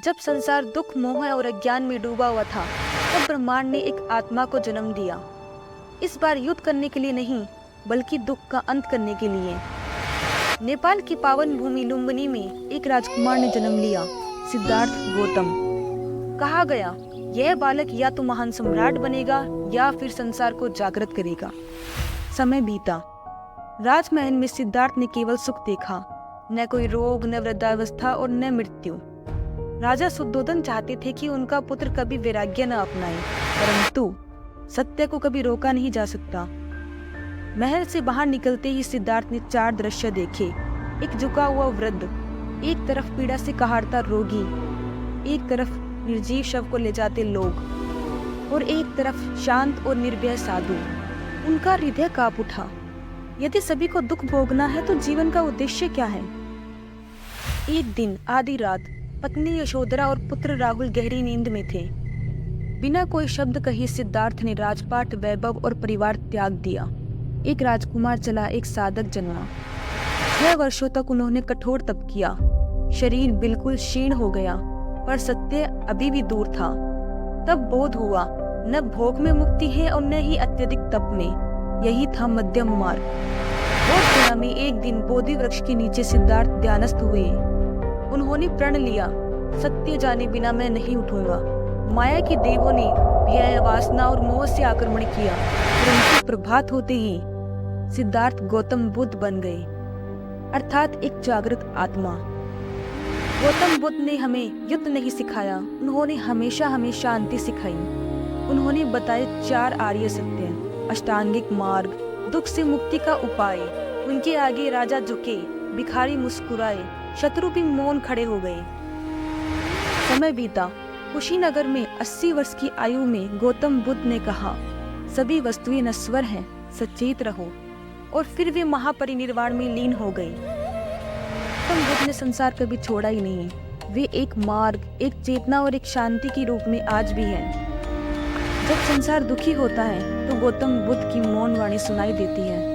जब संसार दुख, मोह और अज्ञान में डूबा हुआ था, तब ब्रह्मांड ने एक आत्मा को जन्म दिया। इस बार युद्ध करने के लिए नहीं, बल्कि दुख का अंत करने के लिए। नेपाल की पावन भूमि लुम्बिनी में एक राजकुमार ने जन्म लिया, सिद्धार्थ गौतम। कहा गया, यह बालक या तो महान सम्राट बनेगा या फिर संसार को जागृत करेगा। समय बीता। राजमहल में सिद्धार्थ ने केवल सुख देखा, न कोई रोग, न वृद्धावस्था और न मृत्यु। राजा शुद्धोधन चाहते थे कि उनका पुत्र कभी वैराग्य न अपनाए, परंतु सत्य को कभी रोका नहीं जा सकता। महल से बाहर निकलते ही सिद्धार्थ ने 4 दृश्य देखे। एक झुका हुआ वृद्ध, एक तरफ पीड़ा से कहारता रोगी, एक तरफ निर्जीव शव को ले जाते लोग और एक तरफ शांत और निर्भय साधु। उनका हृदय कांप उठा। यदि सभी को दुख भोगना है तो जीवन का उद्देश्य क्या है? एक दिन आधी रात पत्नी यशोधरा और पुत्र राहुल गहरी नींद में थे। बिना कोई शब्द कहे सिद्धार्थ ने राजपाट, वैभव और परिवार त्याग दिया। एक राजकुमार चला, एक साधक जन्मा। 6 वर्षों तक उन्होंने कठोर तप किया। शरीर बिल्कुल क्षीण हो गया, पर सत्य अभी भी दूर था। तब बोध हुआ, न भोग में मुक्ति है और न ही अत्यधिक तप में। यही था मध्यम मार्ग। बोध गया में एक दिन बोधि वृक्ष के नीचे सिद्धार्थ ध्यानस्थ हुए। उन्होंने प्रण लिया, सत्य जाने बिना मैं नहीं उठूंगा। माया के देवों ने भय, वासना और मोह से आक्रमण किया, परंतु प्रभात होते ही सिद्धार्थ गौतम बुद्ध बन गए, अर्थात एक जागृत आत्मा। गौतम बुद्ध ने हमें युद्ध नहीं सिखाया, उन्होंने हमेशा हमें शांति सिखाई। उन्होंने बताए 4 आर्य सत्य, अष्टांगिक मार्ग, दुख से मुक्ति का उपाय। उनके आगे राजा झुके, भिखारी मुस्कुराए, शत्रु भी मौन खड़े हो गए। समय बीता। कुशीनगर में 80 वर्ष की आयु में गौतम बुद्ध ने कहा, सभी वस्तुएं नश्वर हैं, सचेत रहो। और फिर वे महापरिनिर्वाण में लीन हो गए। गौतम बुद्ध ने संसार कभी छोड़ा ही नहीं। वे एक मार्ग, एक चेतना और एक शांति के रूप में आज भी हैं। जब संसार दुखी होता है तो गौतम बुद्ध की मौन वाणी सुनाई देती है।